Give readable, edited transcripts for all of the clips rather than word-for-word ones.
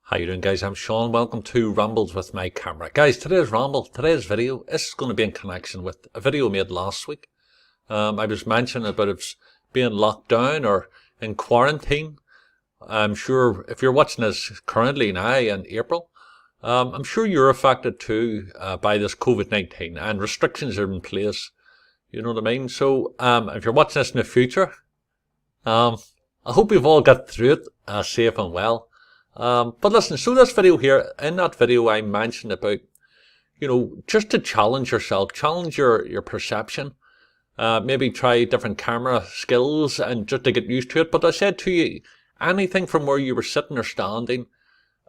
How you doing, guys? I'm Sean. Welcome to Rambles with my camera. Guys, today's video is going to be in connection with a video made last week. I was mentioning about it being locked down or in quarantine. I'm sure if you're watching this currently now in April, I'm sure you're affected too by this COVID-19 and restrictions are in place. You know what I mean? So if you're watching this in the future, I hope you've all got through it safe and well. But listen, so this video here, in that video I mentioned about, just to challenge yourself, challenge your perception, maybe try different camera skills and just to get used to it. But I said to you, anything from where you were sitting or standing,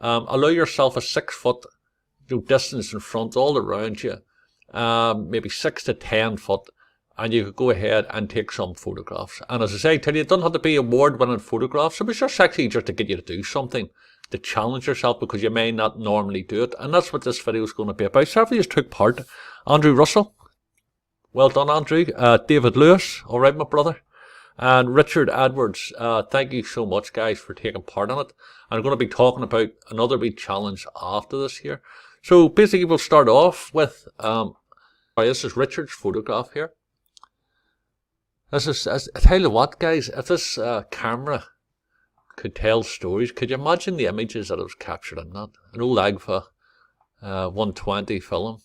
allow yourself a 6 foot distance in front all around you, maybe 6 to 10 foot, and you could go ahead and take some photographs. And as I say, tell you, it doesn't have to be award-winning photographs. It was just actually just to get you to do something, to challenge yourself, because you may not normally do it. And that's what this video is going to be about. Several of you took part. Andrew Russell, well done, Andrew. David Lewis, all right, my brother. And Richard Edwards, thank you so much, guys, for taking part in it. I'm going to be talking about another wee challenge after this here. So basically, we'll start off with, this is Richard's photograph here. This is, I tell you what, guys, if this camera could tell stories, could you imagine the images that it was captured in that? An old Agfa 120 film.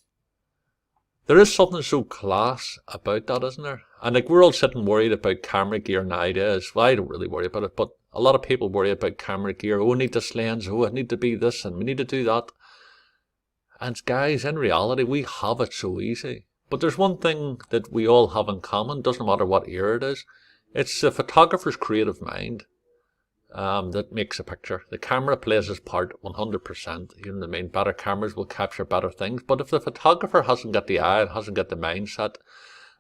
There is something so class about that, isn't there? And like, we're all sitting worried about camera gear nowadays. Well, I don't really worry about it, but a lot of people worry about camera gear. Oh, I need this lens. Oh, I need to be this, and we need to do that. And guys, in reality, we have it so easy. But there's one thing that we all have in common, doesn't matter what era it is. It's the photographer's creative mind that makes a picture. The camera plays its part 100%. You know what I mean? Better cameras will capture better things. But if the photographer hasn't got the eye, hasn't got the mindset,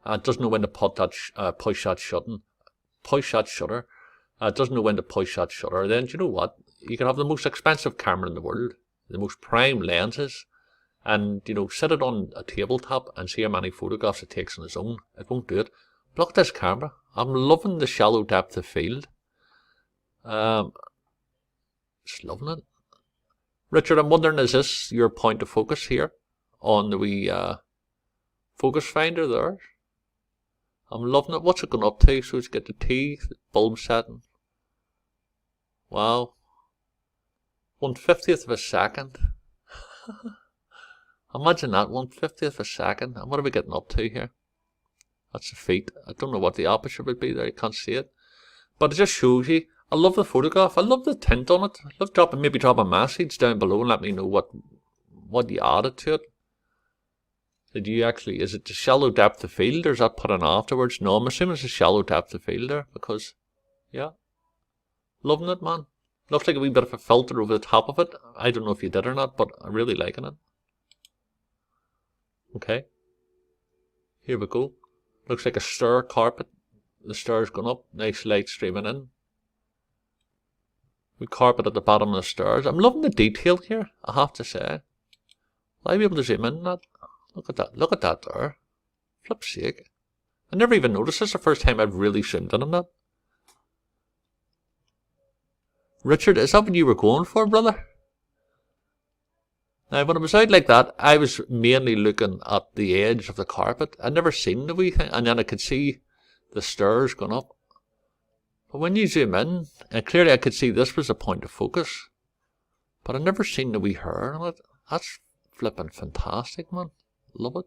doesn't know when to put that push that shutter, doesn't know when to push that shutter, then you know what? You can have the most expensive camera in the world, the most prime lenses, and set it on a tabletop and see how many photographs it takes on its own. It won't do it. Look at this camera. I'm loving the shallow depth of field. Just loving it. Richard, I'm wondering, is this your point of focus here on the wee focus finder there? I'm loving it. What's it going up to? So it's got the T, bulb setting. Wow. 1/50th of a second. Imagine that, 1/50th of a second. And what are we getting up to here? That's the feet. I don't know what the aperture would be there. You can't see it. But it just shows you. I love the photograph. I love the tint on it. I love maybe drop a message down below and let me know what you added to it. Did you actually, is it the shallow depth of field or is that put in afterwards? No, I'm assuming it's a shallow depth of field there because, yeah. Loving it, man. Looks like a wee bit of a filter over the top of it. I don't know if you did or not, but I'm really liking it. Okay. Here we go. Looks like a stair carpet. The stairs going up. Nice light streaming in. We carpet at the bottom of the stairs. I'm loving the detail here, I have to say. Will I be able to zoom in on that? Look at that. Look at that there. Flip's sake. I never even noticed this. The first time I've really zoomed in on that. Richard, is that what you were going for, brother? Now, when I was out like that, I was mainly looking at the edge of the carpet. I'd never seen the wee thing. And then I could see the stairs going up. But when you zoom in, and clearly I could see this was a point of focus. But I've never seen the wee hair on it. That's flipping fantastic, man. Love it.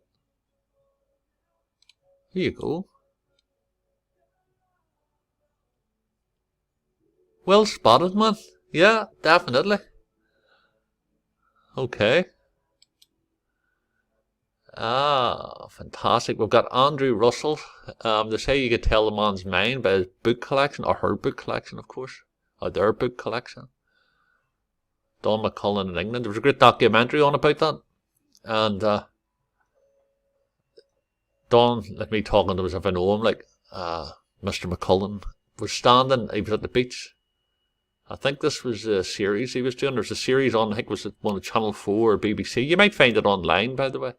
Here you go. Well spotted, man. Yeah, definitely. Okay. Ah, fantastic. We've got Andrew Russell. They say you could tell the man's mind by his book collection, or her book collection, of course. Or their book collection. Don McCullen in England. There was a great documentary on about that. And Don, let me talk on him as if I know him, like Mr. McCullen was standing, he was at the beach. I think this was a series he was doing. There's a series on, I think it was one of Channel 4 or BBC. You might find it online, by the way.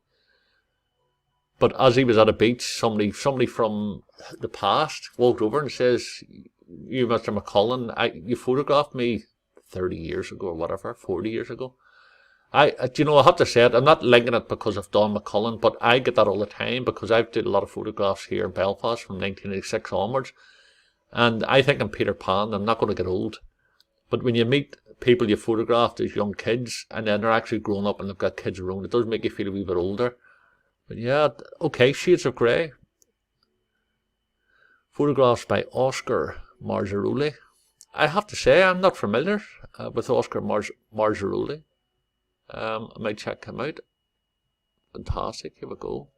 But as he was at a beach, somebody from the past walked over and says, "You, Mr. McCullen, you photographed me 30 years ago or whatever, 40 years ago. I have to say it, I'm not linking it because of Don McCullen, but I get that all the time because I've did a lot of photographs here in Belfast from 1986 onwards. And I think I'm Peter Pan, I'm not going to get old. But when you meet people you photographed as young kids, and then they're actually grown up and they've got kids around, it does make you feel a wee bit older. But yeah, okay, Shades of Grey. Photographs by Oscar Marzaroli. I have to say, I'm not familiar with Oscar Marzaroli. I might check him out. Fantastic, here we go.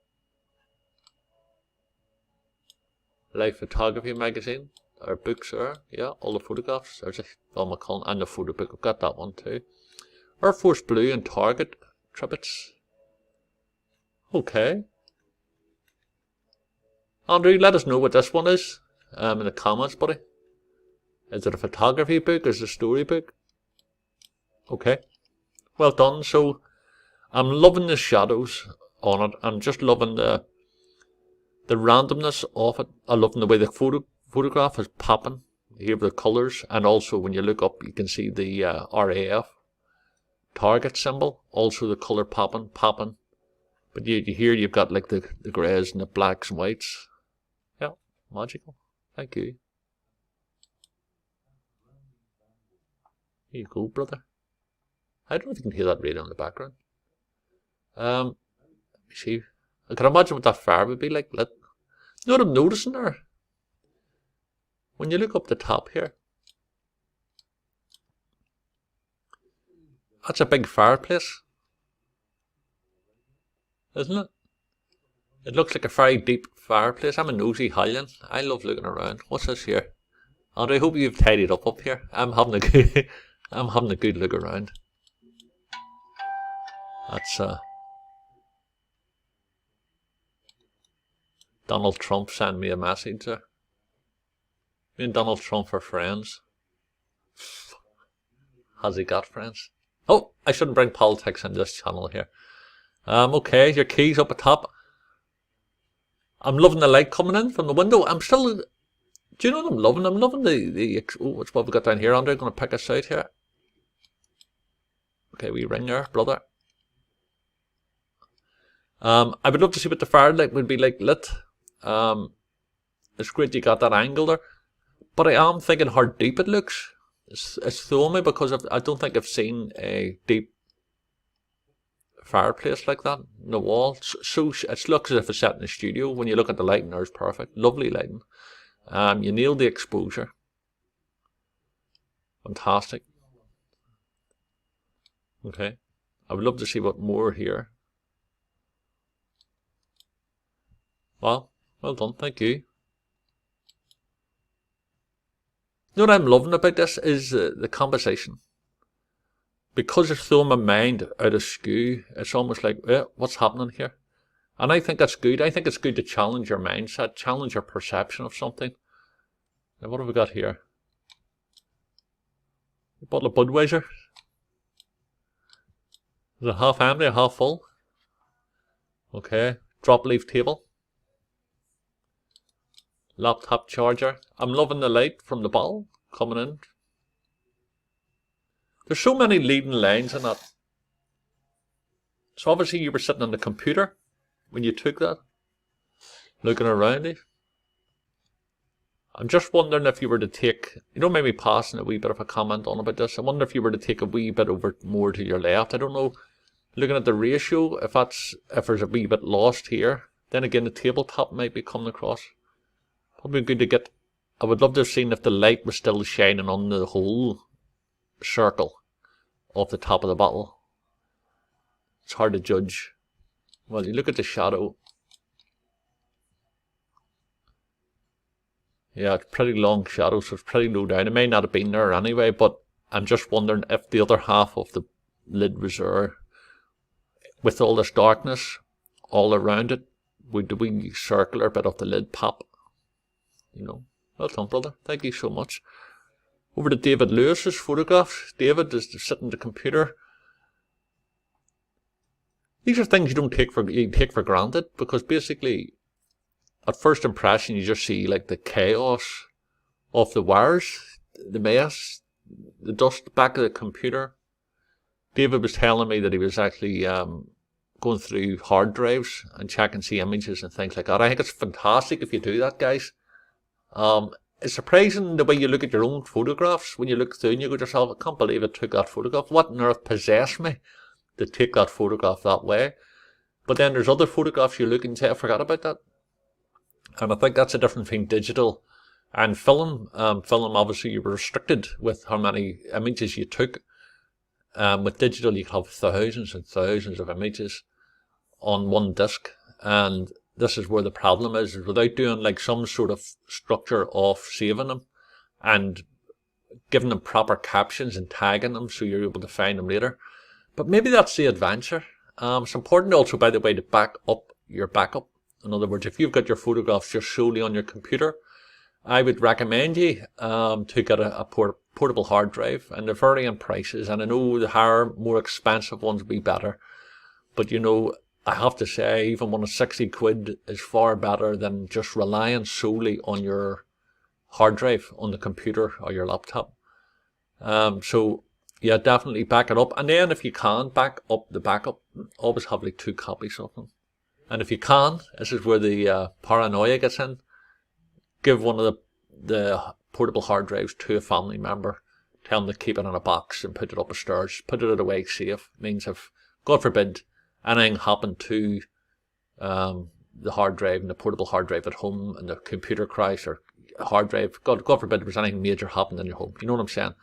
Life Photography magazine, or books there, yeah, all the photographs. There's a Don McCullen and the photo book, I've got that one too. Air Force Blue and Target Tributes. Okay. Andrew, let us know what this one is in the comments, buddy. Is it a photography book? Is it a story book? Okay. Well done. So, I'm loving the shadows on it. I'm just loving the randomness of it. I'm loving the way the photograph is popping. Here with the colours. And also when you look up, you can see the RAF target symbol. Also the colour popping. But here you've got like the greys and the blacks and whites. Yeah, magical. Thank you. Here you go, brother. I don't know if you can hear that radio in the background. Let me see. I can imagine what that fire would be like. You know what I'm noticing there? When you look up the top here, that's a big fireplace, isn't it? It looks like a very deep fireplace. I'm a nosy Hallian. I love looking around. What's this here? And I hope you've tidied up here. I'm having a good, I'm having a good look around. That's Donald Trump sent me a message there. Me and Donald Trump are friends. Has he got friends? Oh, I shouldn't bring politics into this channel here. Okay, your keys up at top. I'm loving the light coming in from the window. I'm still... Do you know what I'm loving? I'm loving what's what we got down here, Andrew? I'm going to pick us out here. Okay, we ring there, brother. I would love to see what the firelight would be like lit. It's great you got that angle there. But I am thinking how deep it looks. It's throwing me because I don't think I've seen a deep fireplace like that in the wall. So it looks as if it's set in the studio. When you look at the lighting there, it's perfect. Lovely lighting. You nailed the exposure. Fantastic. Okay. I would love to see what more here. Well done, thank you. You know what I'm loving about this is the composition. Because it's throwing my mind out of skew, it's almost like, what's happening here? And I think that's good. I think it's good to challenge your mindset, challenge your perception of something. Now what have we got here? A bottle of Budweiser. Is it half empty or half full? Okay, drop leaf table. Laptop charger. I'm loving the light from the bottle coming in. There's so many leading lines in that. So obviously you were sitting on the computer when you took that, looking around it. I'm just wondering if you were to take, you don't mind me passing a wee bit of a comment on about this. I wonder if you were to take a wee bit over more to your left. I don't know, looking at the ratio, if there's a wee bit lost here. Then again, the tabletop might be coming across. Probably good to get, I would love to have seen if the light was still shining on the whole circle off the top of the bottle. It's hard to judge. Well, you look at the shadow. Yeah, it's pretty long shadow, so it's pretty low down. It may not have been there anyway, but I'm just wondering if the other half of the lid was there. With all this darkness all around it, would the wee circular bit of the lid pop? You know, well done, brother. Thank you so much. Over to David Lewis's photographs. David is sitting at the computer. These are things you don't take for granted, because basically, at first impression, you just see like the chaos of the wires, the mess, the dust back of the computer. David was telling me that he was actually going through hard drives and checking see images and things like that. I think it's fantastic if you do that, guys. It's surprising the way you look at your own photographs when you look through and you go to yourself, I can't believe I took that photograph. What on earth possessed me to take that photograph that way? But then there's other photographs you look and say, I forgot about that. And I think that's a difference between digital and film. Film, obviously, you were restricted with how many images you took. With digital, you have thousands and thousands of images on one disc. And this is where the problem is without doing like some sort of structure of saving them and giving them proper captions and tagging them so you're able to find them later. But maybe that's the adventure. It's important also, by the way, to back up your backup. In other words, if you've got your photographs just solely on your computer, I would recommend you to get a portable hard drive, and they're varying prices, and I know the higher, more expensive ones will be better. But you know, I have to say, even one of 60 quid is far better than just relying solely on your hard drive on the computer or your laptop. So yeah, definitely back it up. And then if you can back up the backup, always have like 2 copies of them. And if you can, this is where the paranoia gets in, give one of the portable hard drives to a family member. Tell them to keep it in a box and put it up a stairs. Put it away safe. Means if, God forbid, anything happened to the hard drive and the portable hard drive at home and the computer crash or hard drive, God forbid there was anything major happened in your home. You know what I'm saying?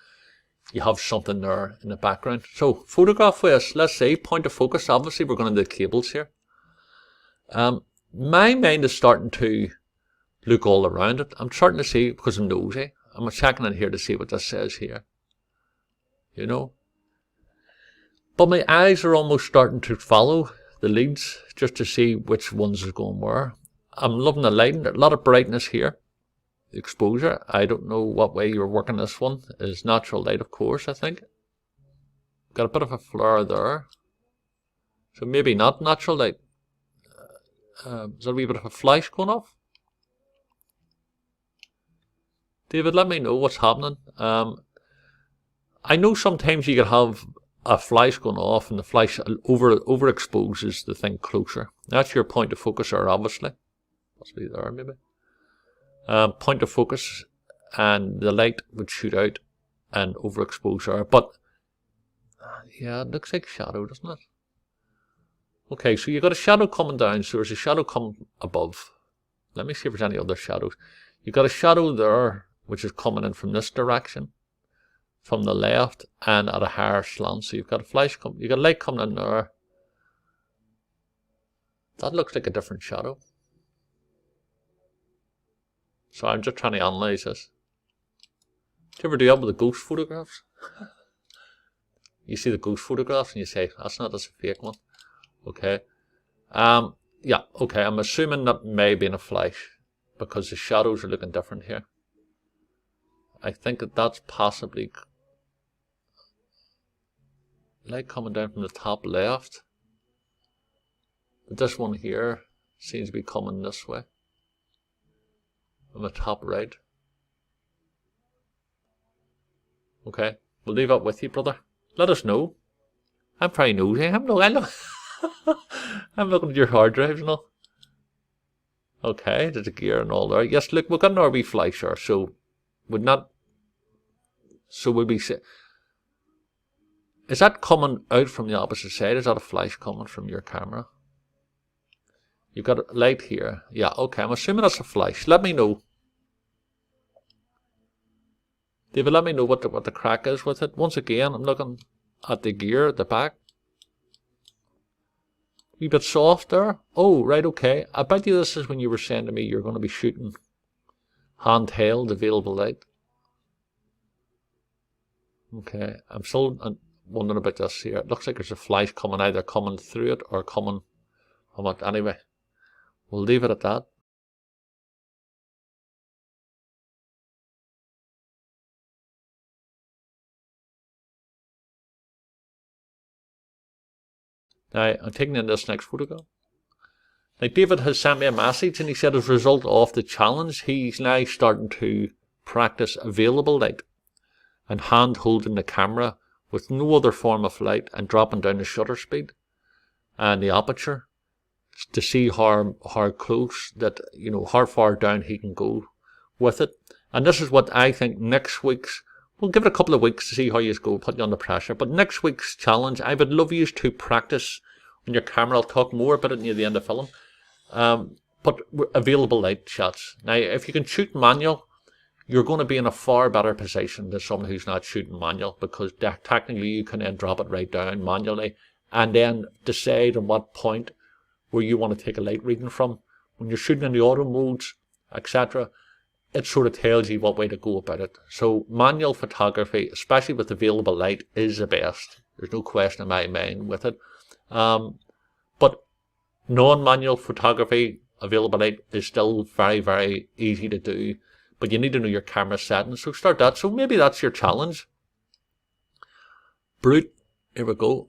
You have something there in the background. So photograph with us. Let's say point of focus. Obviously we're going to do the cables here. My mind is starting to look all around it. I'm starting to see, because I'm nosy, I'm checking in here to see what this says here. You know? But my eyes are almost starting to follow the leads just to see which ones is going where. I'm loving the lighting. A lot of brightness here. The exposure. I don't know what way you're working this one. Is natural light, of course, I think. Got a bit of a flare there. So maybe not natural light. Is there a wee bit of a flash going off? David, let me know what's happening. I know sometimes you can have a flash going off and the flash overexposes the thing closer. That's your point of focus there, obviously. Possibly there, maybe. Point of focus and the light would shoot out and overexpose there. But, yeah, it looks like shadow, doesn't it? Okay, so you've got a shadow coming down, so there's a shadow coming above. Let me see if there's any other shadows. You've got a shadow there, which is coming in from this direction, from the left, and at a higher slant. So you've got a flash, you've got a light coming in there. That looks like a different shadow. So I'm just trying to analyze this. Do you ever do that with the ghost photographs? You see the ghost photographs and you say, that's not a fake one. Okay. Yeah, okay, I'm assuming that may be in a flash because the shadows are looking different here. I think that that's possibly light coming down from the top left. But this one here seems to be coming this way. From the top right. Okay, we'll leave that with you, brother. Let us know. I'm probably nosy. I'm looking at your hard drives and all. Okay, there's a gear and all there. Yes, look, we've got an RB flasher, so would not. So would we say? Is that coming out from the opposite side? Is that a flash coming from your camera? You've got a light here. Yeah, okay. I'm assuming that's a flash. Let me know. David, let me know what the crack is with it. Once again, I'm looking at the gear at the back. Wee bit soft there. Oh, right, okay. I bet you this is when you were saying to me you're going to be shooting handheld available light. Okay, I'm still wondering about this here. It looks like there's a flash coming, either coming through it or coming from it. Anyway, we'll leave it at that. Now, I'm taking in this next photograph. Now, David has sent me a message and he said as a result of the challenge, he's now starting to practice available light. and hand holding the camera with no other form of light and dropping down the shutter speed and the aperture to see how close that, you know, how far down he can go with it. And this is what I think next week's, we'll give it a couple of weeks to see how you go, put you under pressure. But next week's challenge, I would love you to practice on your camera. I'll talk more about it near the end of the film. But available light shots. Now, if you can shoot manual, you're going to be in a far better position than someone who's not shooting manual, because technically you can then drop it right down manually and then decide on what point where you want to take a light reading from. When you're shooting in the auto modes, etc., it sort of tells you what way to go about it. So manual photography, especially with available light, is the best. There's no question in my mind with it. But non-manual photography, available light, is still very, very easy to do. But you need to know your camera settings. So start that. So maybe that's your challenge. Brute. Here we go.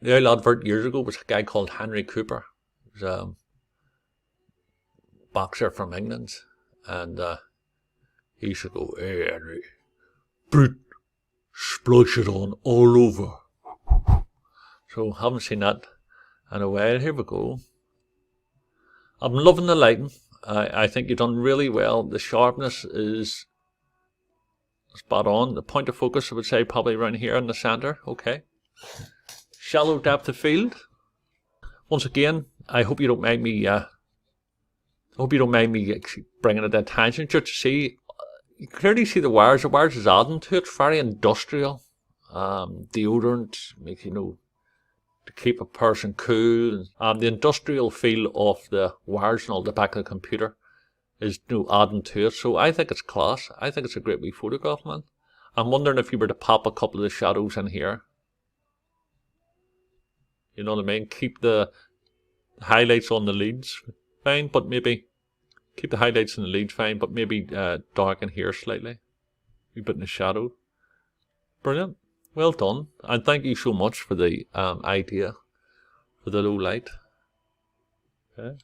The old advert years ago was a guy called Henry Cooper. He was a boxer from England. And he used to go, "Hey Henry, Brute, splash it on all over." So haven't seen that in a while. Here we go. I'm loving the lighting. I think you've done really well. The sharpness is spot on. The point of focus, I would say, probably around here in the center. Okay. Shallow depth of field. Once again, I hope you don't mind me. I hope you don't mind me bringing it at tangent. Just to see, you clearly see the wires. The wires is adding to it. Very industrial. Deodorant, makes, you know, to keep a person cool. The industrial feel of the wires and all the back of the computer is, you know, adding to it. So I think it's class. I think it's a great wee photograph, man. I'm wondering if you were to pop a couple of the shadows in here. You know what I mean? Keep the highlights on the leads fine, but maybe keep the highlights in the leads fine, but maybe darken here slightly. A wee bit in the shadow. Brilliant. Well done. And thank you so much for the idea for the low light. Okay.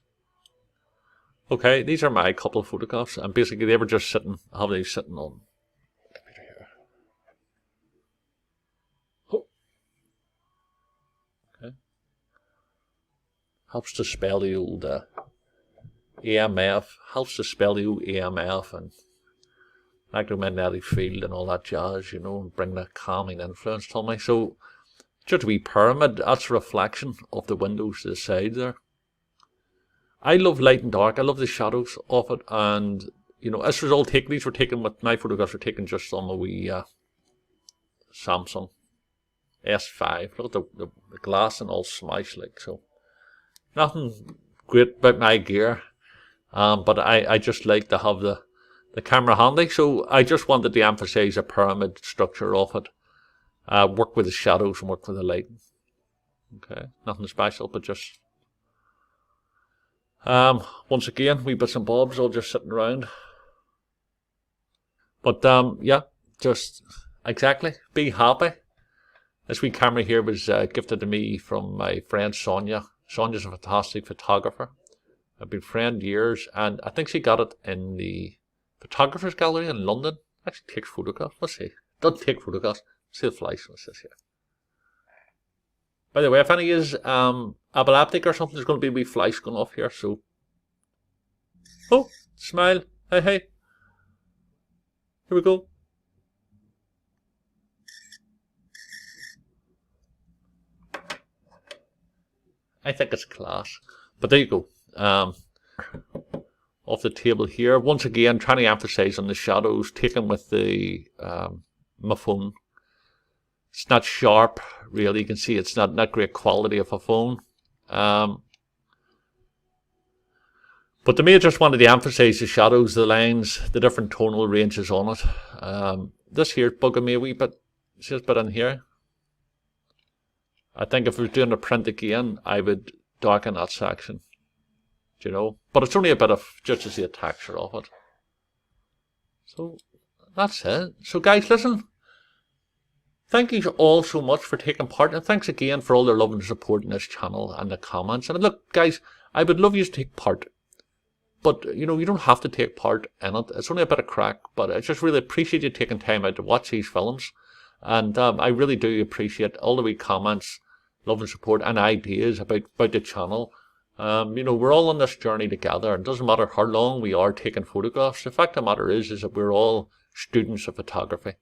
Okay, these are my couple of photographs, and basically they were just sitting, how they sitting on the computer here. Oh. Okay. Helps to spell the old EMF, helps to spell the old EMF and electromagnetic field and all that jazz, you know, and bring that calming influence to me. So, just a wee pyramid, that's a reflection of the windows to the side there. I love light and dark, I love the shadows of it, and, you know, this was all taken, these were taken with, my photographs were taken just on a wee Samsung S5. Look at the glass and all smashed, like, so. Nothing great about my gear, but I just like to have the camera handy, so I just wanted to emphasize the pyramid structure of it. Work with the shadows and work with the lighting. Okay, nothing special, but just once again, wee bits and bobs all just sitting around. But yeah, just exactly, be happy. This wee camera here was gifted to me from my friend Sonia. Sonia's a fantastic photographer. I've been friend years, and I think she got it in the Photographers Gallery in London. Actually takes photographs. Let's see. Doesn't take photographs. See the flash. What's this here? By the way, if any is epileptic or something, there's going to be a wee flash going off here. So, oh, smile. Hey, hey. Here we go. I think it's class. But there you go. Off the table here. Once again, trying to emphasize on the shadows, taken with the my phone. It's not sharp, really. You can see it's not great quality of a phone. But to me, I just wanted to emphasize the shadows, the lines, the different tonal ranges on it. This here bugging me a wee bit. See this bit in here? I think if I was doing a print again, I would darken that section. Do you know? But it's only a bit of, just to see a texture of it. So, that's it. So guys, listen. Thank you all so much for taking part, and thanks again for all their love and support in this channel and the comments. And look, guys, I would love you to take part. But, you know, you don't have to take part in it. It's only a bit of crack, but I just really appreciate you taking time out to watch these films. And I really do appreciate all the wee comments, love and support, and ideas about the channel. You know, we're all on this journey together. It doesn't matter how long we are taking photographs. The fact of the matter is that we're all students of photography.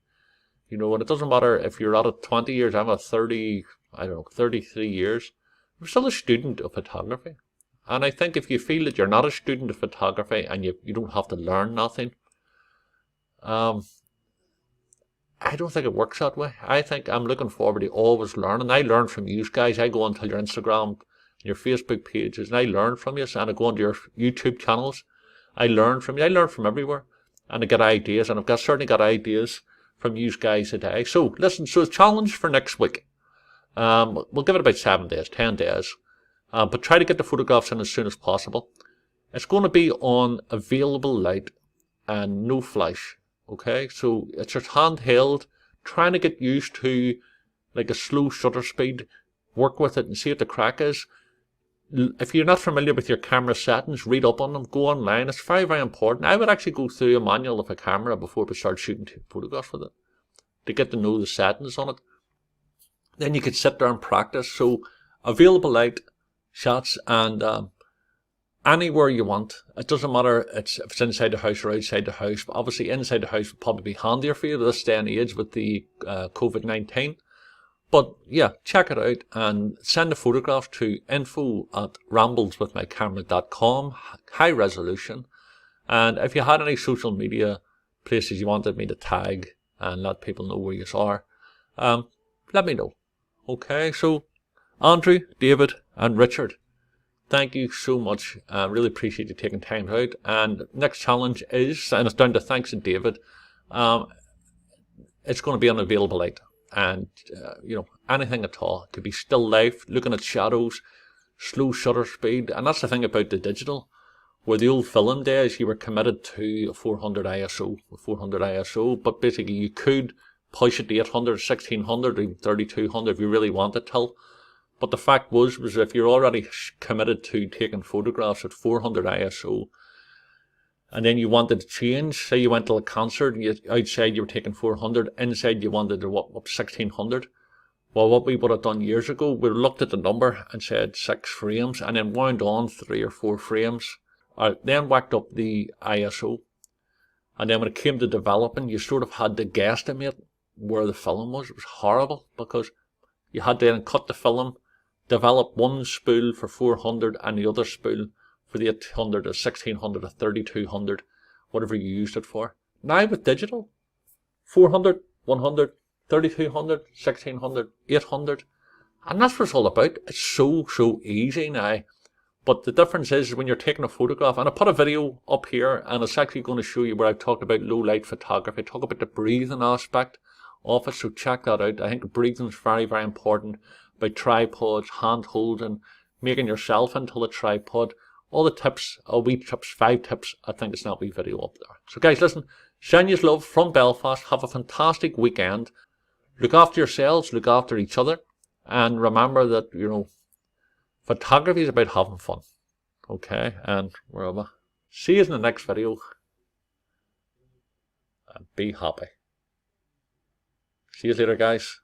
You know, and it doesn't matter if you're at it 20 years, I'm at 30, I don't know, 33 years. We're still a student of photography. And I think if you feel that you're not a student of photography and you don't have to learn nothing, I don't think it works that way. I think I'm looking forward to always learning. I learn from you guys. I go onto your Instagram, your Facebook pages, and I learn from you. And I go onto your YouTube channels. I learn from you. I learn from everywhere. And I get ideas. And I've certainly got ideas from you guys today. So listen, so the challenge for next week. We'll give it about 7 days, 10 days. But try to get the photographs in as soon as possible. It's going to be on available light and no flash. Okay, so it's just handheld, trying to get used to like a slow shutter speed, work with it and see what the crack is. If you're not familiar with your camera settings, read up on them, go online. It's very, very important. I would actually go through a manual of a camera before we start shooting photographs with it to get to know the settings on it. Then you could sit there and practice. So available light shots and anywhere you want. It doesn't matter if it's inside the house or outside the house. But obviously inside the house would probably be handier for you this day and age with the COVID-19. But yeah, check it out and send the photographs to info@rambleswithmycamera.com, high resolution. And if you had any social media places you wanted me to tag and let people know where you are, let me know. Okay, so Andrew, David, and Richard, thank you so much. I really appreciate you taking time out. And next challenge is, and it's down to thanks to David, it's going to be on available light. And, you know, anything at all. It could be still life, looking at shadows, slow shutter speed. And that's the thing about the digital. Where the old film days, you were committed to 400 ISO, but basically you could push it to 800, 1600, even 3200 if you really wanted to. But the fact was if you're already committed to taking photographs at 400 ISO, and then you wanted to change, say you went to a concert, and outside you were taking 400, inside you wanted to up 1600. Well, what we would have done years ago, we looked at the number and said 6 frames, and then wound on 3 or 4 frames. Then whacked up the ISO. And then when it came to developing, you sort of had to guesstimate where the film was. It was horrible because you had to then cut the film, develop one spool for 400 and the other spool for the 800 or 1600 or 3200, whatever you used it for. Now with digital, 400, 100, 3200, 1600, 800, and that's what it's all about. It's so easy now. But the difference is when you're taking a photograph, and I put a video up here, and it's actually going to show you where I've talked about low light photography, talk about the breathing aspect of it, so check that out. I think breathing is very, very important, about tripods, hand holding, making yourself into a tripod, all the tips, wee tips, 5 tips, I think it's that wee video up there. So guys, listen, send you love from Belfast, have a fantastic weekend, look after yourselves, look after each other, and remember that, you know, photography is about having fun. Okay, and wherever. See you in the next video. And be happy. See you later, guys.